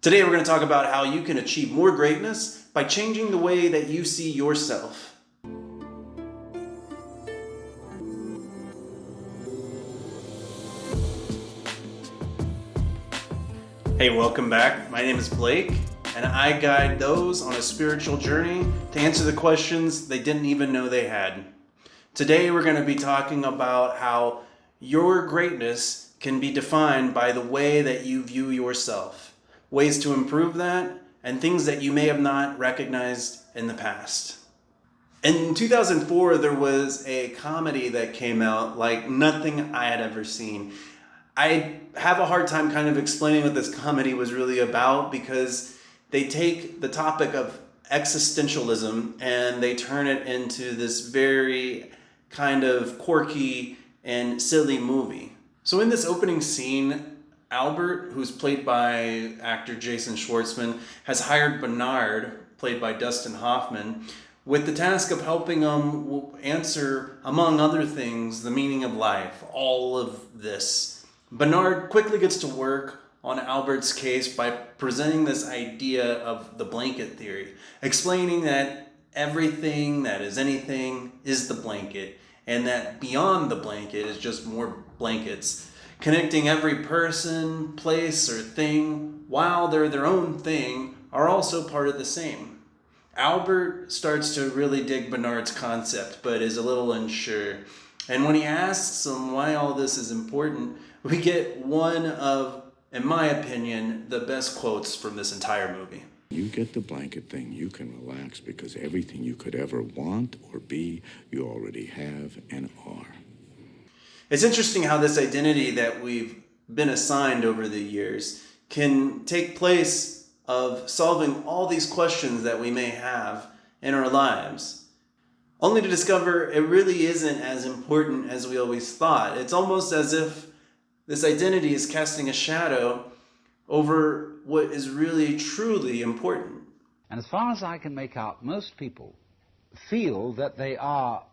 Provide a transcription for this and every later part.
Today we're going to talk about how you can achieve more greatness by changing the way that you see yourself. Hey, welcome back. My name is Blake, and I guide those on a spiritual journey to answer the questions they didn't even know they had. Today we're going to be talking about how your greatness can be defined by the way that you view yourself. Ways to improve that, and things that you may have not recognized in the past. In 2004, there was a comedy that came out like nothing I had ever seen. I have a hard time kind of explaining what this comedy was really about because they take the topic of existentialism and they turn it into this very kind of quirky and silly movie. So in this opening scene, Albert, who's played by actor Jason Schwartzman, has hired Bernard, played by Dustin Hoffman, with the task of helping him answer, among other things, the meaning of life, all of this. Bernard quickly gets to work on Albert's case by presenting this idea of the blanket theory, explaining that everything that is anything is the blanket, and that beyond the blanket is just more blankets. Connecting every person, place, or thing, while they're their own thing, are also part of the same. Albert starts to really dig Bernard's concept, but is a little unsure. And when he asks him why all this is important, we get one of, in my opinion, the best quotes from this entire movie. You get the blanket thing, you can relax because everything you could ever want or be, you already have and are. It's interesting how this identity that we've been assigned over the years can take place of solving all these questions that we may have in our lives, only to discover it really isn't as important as we always thought. It's almost as if this identity is casting a shadow over what is really truly important. And as far as I can make out, most people feel that they are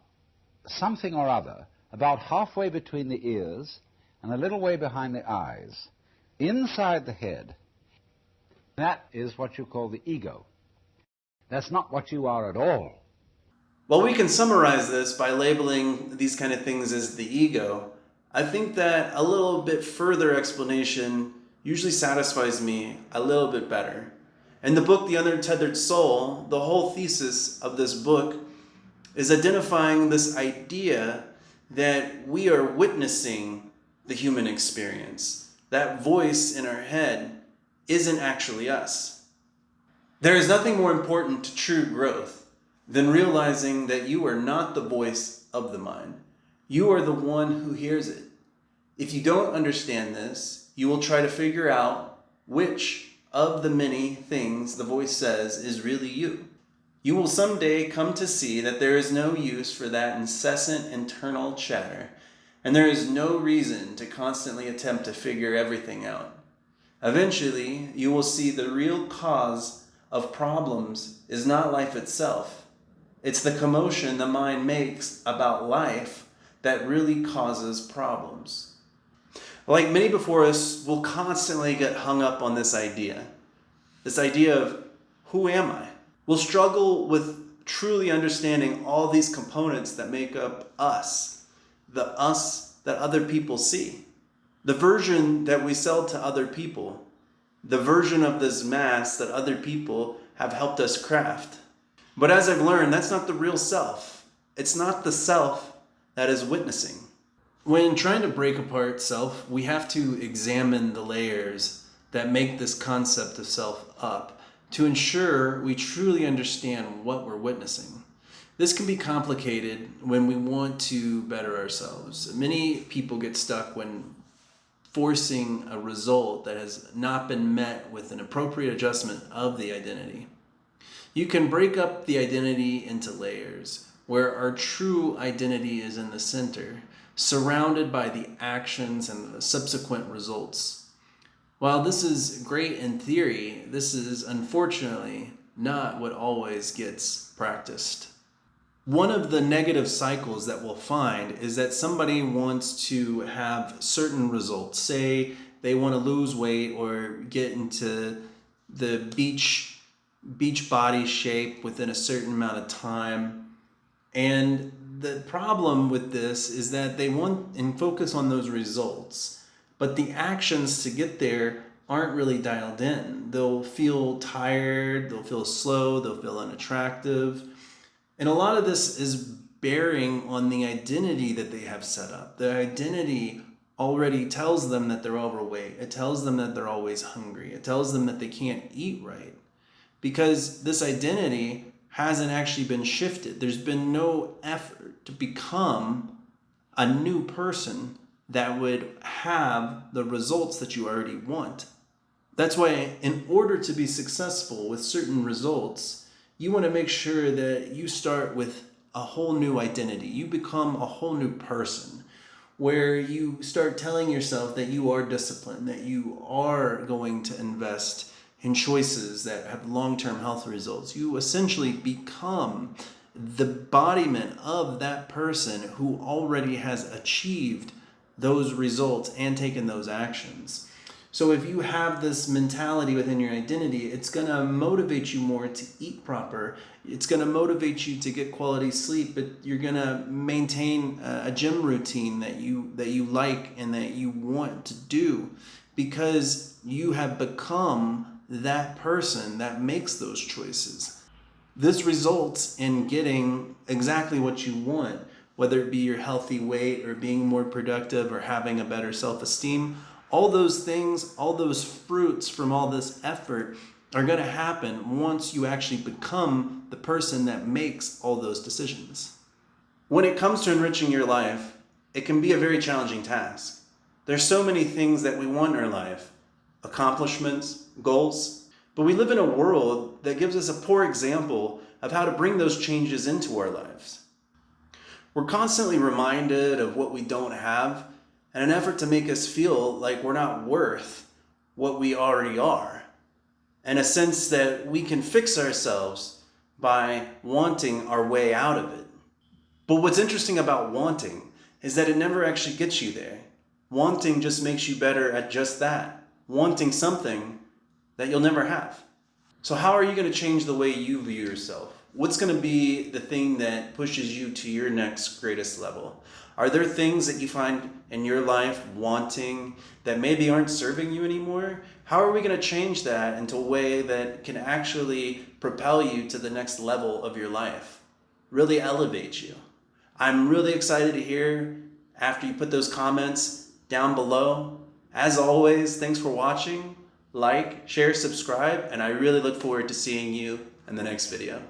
something or other about halfway between the ears and a little way behind the eyes, inside the head. That is what you call the ego. That's not what you are at all. While we can summarize this by labeling these kind of things as the ego, I think that a little bit further explanation usually satisfies me a little bit better. In the book, The Untethered Soul, the whole thesis of this book is identifying this idea that we are witnessing the human experience. That voice in our head isn't actually us. There is nothing more important to true growth than realizing that you are not the voice of the mind. You are the one who hears it. If you don't understand this, you will try to figure out which of the many things the voice says is really you. You will someday come to see that there is no use for that incessant internal chatter, and there is no reason to constantly attempt to figure everything out. Eventually, you will see the real cause of problems is not life itself. It's the commotion the mind makes about life that really causes problems. Like many before us, we'll constantly get hung up on this idea of who am I? We'll struggle with truly understanding all these components that make up us, the us that other people see, the version that we sell to other people, the version of this mask that other people have helped us craft. But as I've learned, that's not the real self. It's not the self that is witnessing. When trying to break apart self, we have to examine the layers that make this concept of self up, to ensure we truly understand what we're witnessing. This can be complicated when we want to better ourselves. Many people get stuck when forcing a result that has not been met with an appropriate adjustment of the identity. You can break up the identity into layers, where our true identity is in the center, surrounded by the actions and the subsequent results. While this is great in theory, this is unfortunately not what always gets practiced. One of the negative cycles that we'll find is that somebody wants to have certain results. Say they want to lose weight or get into the beach body shape within a certain amount of time. And the problem with this is that they want and focus on those results, but the actions to get there aren't really dialed in. They'll feel tired, they'll feel slow, they'll feel unattractive. And a lot of this is bearing on the identity that they have set up. The identity already tells them that they're overweight. It tells them that they're always hungry. It tells them that they can't eat right. Because this identity hasn't actually been shifted. There's been no effort to become a new person that would have the results that you already want. That's why in order to be successful with certain results, you want to make sure that you start with a whole new identity. You become a whole new person where you start telling yourself that you are disciplined, that you are going to invest in choices that have long-term health results. You essentially become the embodiment of that person who already has achieved those results and taken those actions. So if you have this mentality within your identity, it's going to motivate you more to eat proper. It's going to motivate you to get quality sleep, but you're going to maintain a gym routine that you like and that you want to do because you have become that person that makes those choices. This results in getting exactly what you want, whether it be your healthy weight or being more productive or having a better self-esteem. All those things, all those fruits from all this effort are going to happen once you actually become the person that makes all those decisions. When it comes to enriching your life, it can be a very challenging task. There's so many things that we want in our life, accomplishments, goals, but we live in a world that gives us a poor example of how to bring those changes into our lives. We're constantly reminded of what we don't have in an effort to make us feel like we're not worth what we already are, in a sense that we can fix ourselves by wanting our way out of it. But what's interesting about wanting is that it never actually gets you there. Wanting just makes you better at just that, wanting something that you'll never have. So how are you going to change the way you view yourself? What's going to be the thing that pushes you to your next greatest level? Are there things that you find in your life wanting that maybe aren't serving you anymore? How are we going to change that into a way that can actually propel you to the next level of your life? Really elevate you? I'm really excited to hear after you put those comments down below. As always, thanks for watching. Like, share, subscribe, and I really look forward to seeing you in the next video.